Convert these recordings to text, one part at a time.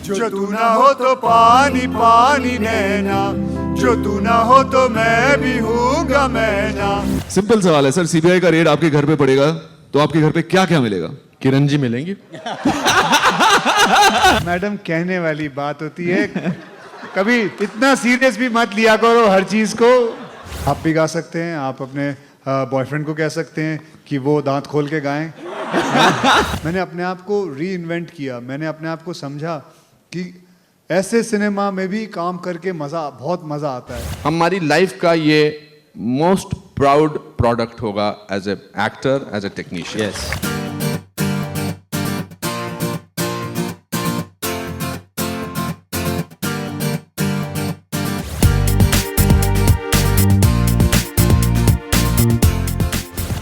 जो तू ना हो तो पानी पानी नैना, जो तू ना हो तो मैं भी हूँगा मैना। सिंपल सवाल है सर, सीबीआई का रेड आपके घर पे पड़ेगा तो आपके घर पे क्या क्या मिलेगा? किरण जी मिलेंगी। मैडम कहने वाली बात होती है, कभी इतना सीरियस भी मत लिया करो हर चीज को। आप भी गा सकते हैं, आप अपने बॉयफ्रेंड को कह सकते हैं कि वो दांत खोल के गाएं। मैंने अपने आप को री इन्वेंट किया, मैंने अपने आप को समझा कि ऐसे सिनेमा में भी काम करके बहुत मजा आता है। हमारी लाइफ का ये मोस्ट प्राउड प्रोडक्ट होगा as a actor, as a technician. Yes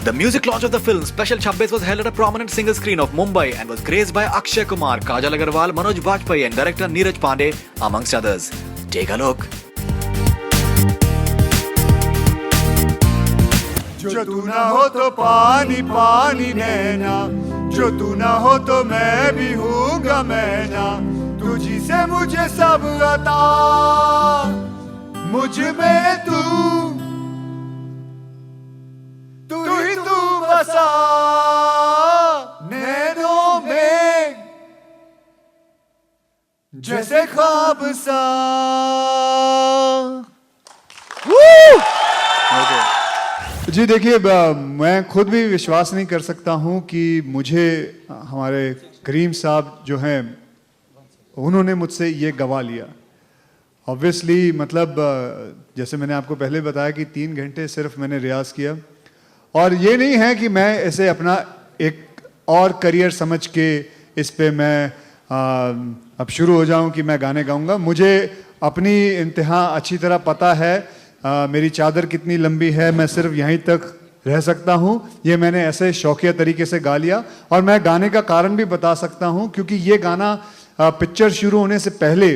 The music launch of the film Special 26 was held at a prominent single screen of Mumbai and was graced by Akshay Kumar, Kajal Agarwal, Manoj Bajpayee and director Neeraj Pandey amongst others. Take a look. जो तू ना हो तो पानी पानी नैना, जो तू ना हो तो मैं भी हूँगा मैना। तुझी से मुझे सब आता, मुझ में तू ही तू बसा नैनों में, जैसे ख्वाब सा। जी देखिए, मैं खुद भी विश्वास नहीं कर सकता हूँ कि मुझे हमारे करीम साहब जो हैं उन्होंने मुझसे ये गवा लिया। ऑब्वियसली मतलब जैसे मैंने आपको पहले बताया कि 3 घंटे सिर्फ मैंने रियाज किया, और ये नहीं है कि मैं इसे अपना एक और करियर समझ के इस पे मैं अब शुरू हो जाऊं कि मैं गाने गाऊंगा। मुझे अपनी इंतहा अच्छी तरह पता है, मेरी चादर कितनी लंबी है, मैं सिर्फ यहीं तक रह सकता हूं। ये मैंने ऐसे शौकिया तरीके से गा लिया, और मैं गाने का कारण भी बता सकता हूं क्योंकि ये गाना पिक्चर शुरू होने से पहले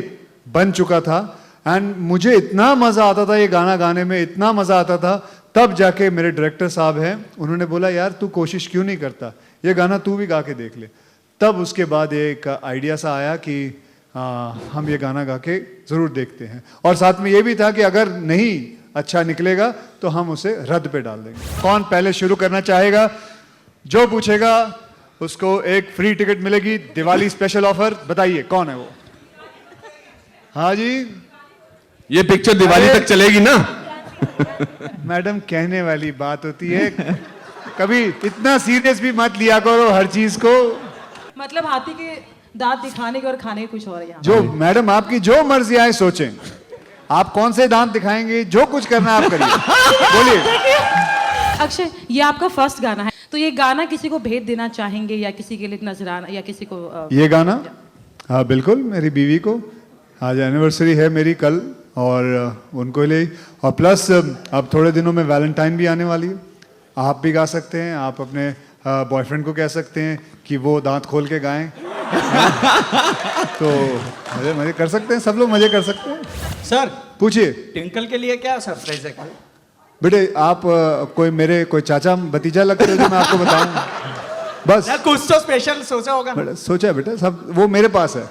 बन चुका था, एंड मुझे इतना मज़ा आता था ये गाना गाने में, इतना मज़ा आता था। तब जाके मेरे डायरेक्टर साहब हैं, उन्होंने बोला यार तू कोशिश क्यों नहीं करता, ये गाना तू भी गा के देख ले। तब उसके बाद एक आइडिया सा आया कि हम ये गाना गा के ज़रूर देखते हैं, और साथ में ये भी था कि अगर नहीं अच्छा निकलेगा तो हम उसे रद्द पे डाल देंगे। कौन पहले शुरू करना चाहेगा? जो पूछेगा उसको एक फ्री टिकट मिलेगी, दिवाली स्पेशल ऑफर। बताइए कौन है वो? हाँ जी, ये पिक्चर दिवाली तक चलेगी ना? मैडम कहने वाली बात होती है, कभी इतना सीरियस भी मत लिया करो हर चीज को। मतलब हाथी के दांत दिखाने के और खाने के कुछ और है यहाँ। जो मैडम आपकी जो मर्जी आए सोचें, आप कौन से दांत दिखाएंगे, जो कुछ करना आप करिए। बोलिए। अक्षय, ये आपका फर्स्ट गाना है, तो ये गाना किसी को भेज देना चाहेंगे या किसी के लिए नजराना या किसी को ये गाना? हाँ बिल्कुल, मेरी बीवी को आज एनिवर्सरी है मेरी कल, और उनको ले, और प्लस अब थोड़े दिनों में वैलेंटाइन भी आने वाली है। आप भी गा सकते हैं, आप अपने बॉयफ्रेंड को कह सकते हैं कि वो दांत खोल के गाएं। तो मजे कर सकते हैं, सब लोग मजे कर सकते हैं। सर पूछिए। ट्विंकल के लिए क्या सरप्राइज है? बेटे आप कोई चाचा भतीजा लगते हो जो मैं आपको बताऊं? बस यार कुछ तो स्पेशल सोचा होगा ना? सोचा बेटा, सब वो मेरे पास है।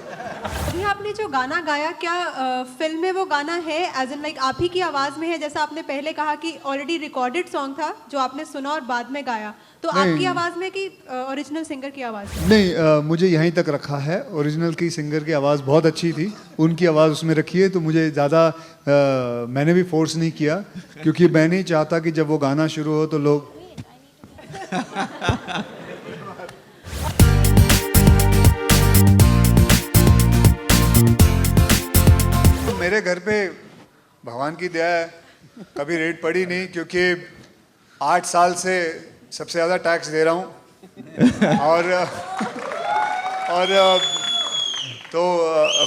अभी आपने जो गाना गाया, क्या फिल्म में वो गाना है एज इन लाइक आप ही की आवाज में है? जैसा आपने पहले कहा कि ऑलरेडी रिकॉर्डेड सॉन्ग था जो आपने सुना और बाद में गाया, तो आपकी आवाज में कि ओरिजिनल सिंगर की आवाज में? नहीं, मुझे यहीं तक रखा है। ओरिजिनल की सिंगर की आवाज़ बहुत अच्छी थी, उनकी आवाज़ उसमें रखी है, तो मुझे ज़्यादा मैंने भी फोर्स नहीं किया, क्योंकि मैं नहीं चाहता कि जब वो गाना शुरू हो तो लोग मेरे घर पे भगवान की दया है, कभी रेड पड़ी नहीं, क्योंकि 8 साल से सबसे ज़्यादा टैक्स दे रहा हूँ। और तो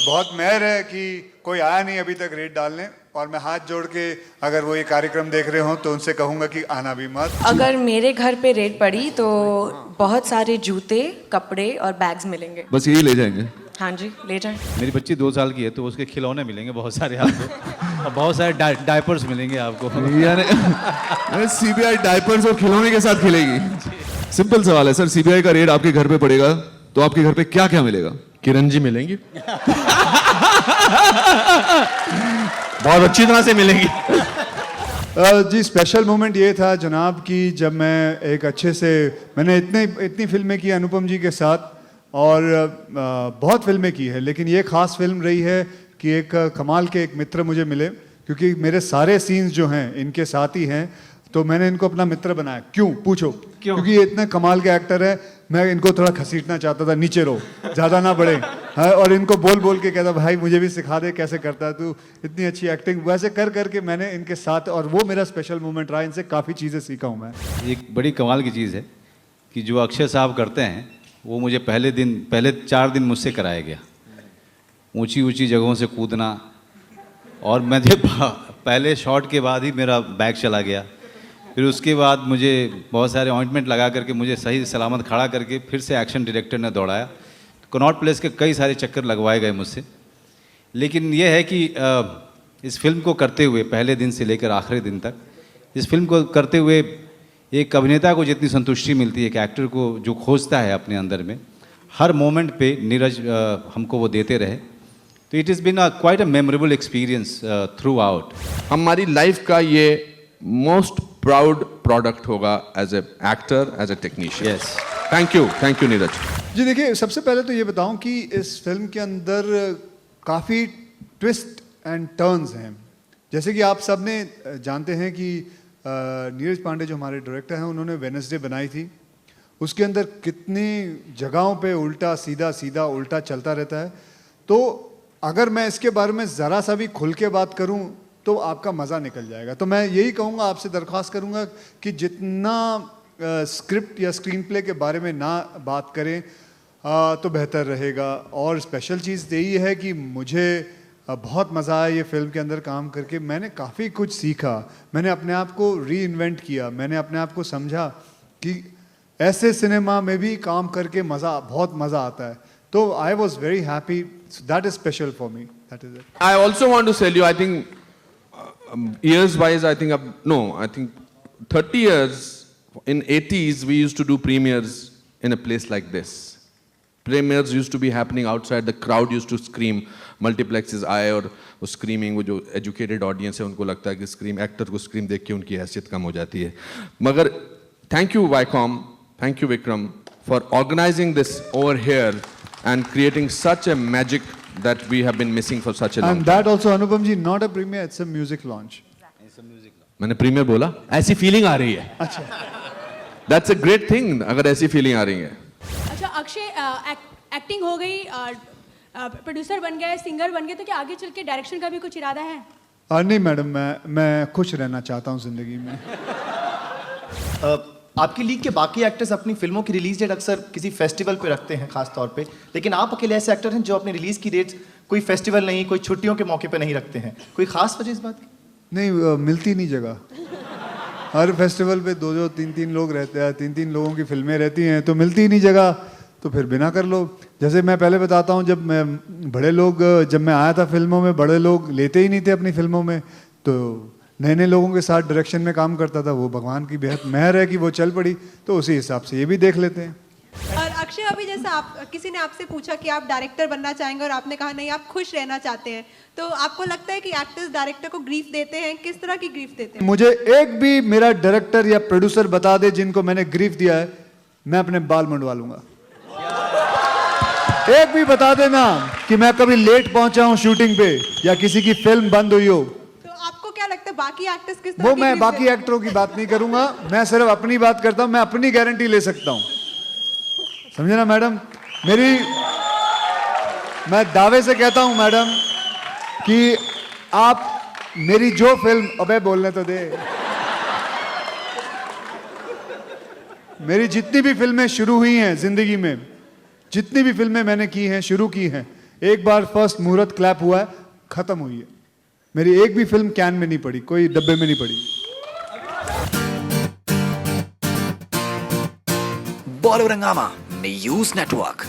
बहुत मेहर है कि कोई आया नहीं अभी तक रेड डालने, और मैं हाथ जोड़ के अगर वो ये कार्यक्रम देख रहे हो तो उनसे कहूँगा कि आना भी मत। अगर मेरे घर पे रेड पड़ी तो बहुत सारे जूते, कपड़े और बैग्स मिलेंगे। बस यही ले जाएंगे? हाँ जी, ले जाएं। मेरी बच्ची 2 साल की है तो उसके खिलौने मिलेंगे बहुत सारे आपको, और बहुत सारे डायपर्स मिलेंगे आपको। यानी सीबीआई डायपर्स और खिलौने के साथ खेलेगी? सिंपल सवाल है सर, सीबीआई का रेड आपके घर पे पड़ेगा तो आपके घर पे क्या क्या मिलेगा? किरण जी मिलेंगी बहुत अच्छी तरह से मिलेंगी। जी स्पेशल मोमेंट ये था जनाब कि जब मैं एक अच्छे से मैंने इतनी फिल्में की अनुपम जी के साथ और बहुत फिल्में की है, लेकिन ये खास फिल्म रही है कि एक कमाल के एक मित्र मुझे मिले, क्योंकि मेरे सारे सीन्स जो हैं इनके साथ ही हैं, तो मैंने इनको अपना मित्र बनाया। क्यों पूछो? क्योंकि ये इतने कमाल के एक्टर है, मैं इनको थोड़ा घसीटना चाहता था, नीचे रहो, ज़्यादा ना बढ़े, हाँ, और इनको बोल बोल के कहता भाई मुझे भी सिखा दे कैसे करता है तू, इतनी अच्छी एक्टिंग। वैसे कर करके मैंने इनके साथ, और वो मेरा स्पेशल मोमेंट रहा, इनसे काफ़ी चीज़ें सीखा हूँ मैं। एक बड़ी कमाल की चीज़ है कि जो अक्षय साहब करते हैं वो मुझे पहले 4 दिन मुझसे कराया गया। ऊंची ऊंची जगहों से कूदना, और मुझे पहले शॉट के बाद ही मेरा बैग चला गया। फिर उसके बाद मुझे बहुत सारे ऑइंटमेंट लगा करके मुझे सही सलामत खड़ा करके फिर से एक्शन डायरेक्टर ने दौड़ाया। कनॉट प्लेस के कई सारे चक्कर लगवाए गए मुझसे। लेकिन यह है कि इस फिल्म को करते हुए पहले दिन से लेकर आखिरी दिन तक, इस फिल्म को करते हुए एक अभिनेता को जितनी संतुष्टि मिलती है, एक एक्टर को जो खोजता है अपने अंदर में, हर मोमेंट पे नीरज हमको वो देते रहे। तो it is been quite a memorable experience throughout. हमारी लाइफ का ये मोस्ट प्राउड प्रोडक्ट होगा as a actor, as a technician. Yes, thank you Neeraj ji. देखिए सबसे पहले तो ये बताऊं कि इस फिल्म के अंदर काफ़ी ट्विस्ट एंड टर्न्स हैं। जैसे कि आप सब ने जानते हैं कि नीरज पांडे जो हमारे डायरेक्टर हैं, उन्होंने वेडनेसडे बनाई थी। उसके अंदर कितनी जगहों पे उल्टा सीधा सीधा उल्टा चलता रहता है। तो अगर मैं इसके बारे में ज़रा सा भी खुल के बात करूं तो आपका मज़ा निकल जाएगा। तो मैं यही कहूँगा, आपसे दरख्वास्त करूँगा कि जितना स्क्रिप्ट या स्क्रीन प्ले के बारे में ना बात करें तो बेहतर रहेगा। और स्पेशल चीज़ यही है कि मुझे बहुत मज़ा आया ये फिल्म के अंदर काम करके। मैंने काफ़ी कुछ सीखा, मैंने अपने आप को री इन्वेंट किया, मैंने अपने आप को समझा कि ऐसे सिनेमा में भी काम करके बहुत मज़ा आता है। तो I was very happy, that is special for me, that is it. I also want to tell you, I think years wise, I think 30 years in 80s we used to do premieres in a place like this. Premieres used to be happening outside, the crowd used to scream, multiplexes आए और वो screaming, वो जो educated audience है उनको लगता है कि scream, actor को scream देख के उनकी हैसियत कम हो जाती है। मगर thank you Viacom, thank you Vikram for organizing this over here and creating such a magic that we have been missing for such a long And that also, Anupam ji, not a premiere, it's a music launch. मैंने premiere बोला, ऐसी feeling आ रही है। अच्छा, that's a great thing अगर ऐसी feeling आ रही है। अच्छा अक्षय, एक्टिंग हो गई, प्रोड्यूसर बन गए, सिंगर बन गए, तो क्या आगे चल के डायरेक्शन का भी कुछ इरादा है? नहीं मैडम, मैं खुश रहना चाहता हूँ ज़िंदगी में। आपकी लीग के बाकी एक्टर्स अपनी फिल्मों की रिलीज डेट अक्सर किसी फेस्टिवल पे रखते हैं खास तौर पे, लेकिन आप अकेले ऐसे एक्टर हैं जो अपनी रिलीज की डेट कोई फेस्टिवल नहीं, कोई छुट्टियों के मौके पे नहीं रखते हैं। कोई खास वजह इस बात की? नहीं, मिलती नहीं जगह। हर फेस्टिवल पे 2-2 3-3 लोग रहते हैं, 3-3 लोगों की फिल्में रहती हैं, तो मिलती ही नहीं जगह, तो फिर बिना कर लो। जैसे मैं पहले बताता हूँ, जब मैं आया था फिल्मों में, बड़े लोग लेते ही नहीं थे अपनी फिल्मों में, तो नए नए लोगों के साथ डायरेक्शन में काम करता था। वो भगवान की बेहद मेहर है कि वो चल पड़ी, तो उसी हिसाब से ये भी देख लेते हैं। और अक्षय, अभी जैसा किसी ने आपसे पूछा कि आप डायरेक्टर बनना चाहेंगे और आपने कहा नहीं आप खुश रहना चाहते हैं, तो आपको लगता है कि एक्टर्स डायरेक्टर को ग्रीफ देते हैं? किस तरह की ग्रीफ देते हैं? मुझे एक भी मेरा डायरेक्टर या प्रोड्यूसर बता दे जिनको मैंने ग्रीफ दिया है, मैं अपने बाल मुंडवा लूंगा। एक भी बता देना कि मैं कभी लेट पहुंचा हूं शूटिंग पे या किसी की फिल्म बंद हुई हो। तो आपको क्या लगता है बाकी एक्टर्स किस तरह वो की मैं ग्रीफ बाकी देते हैं? एक्टरों की बात नहीं करूंगा, मैं सिर्फ अपनी बात करता हूं। मैं अपनी गारंटी ले सकता हूं, समझे ना मैडम? मैं दावे से कहता हूं मैडम कि आप मेरी जो फिल्म, अबे बोलने तो दे, मेरी जितनी भी फिल्में शुरू हुई हैं जिंदगी में, जितनी भी फिल्में मैंने की हैं, शुरू की हैं, एक बार फर्स्ट मुहूर्त क्लैप हुआ है, खत्म हुई है। मेरी एक भी फिल्म कैन में नहीं पड़ी, कोई डब्बे में नहीं पड़ी। बॉलीवुड हंगामा न्यूज़ नेटवर्क।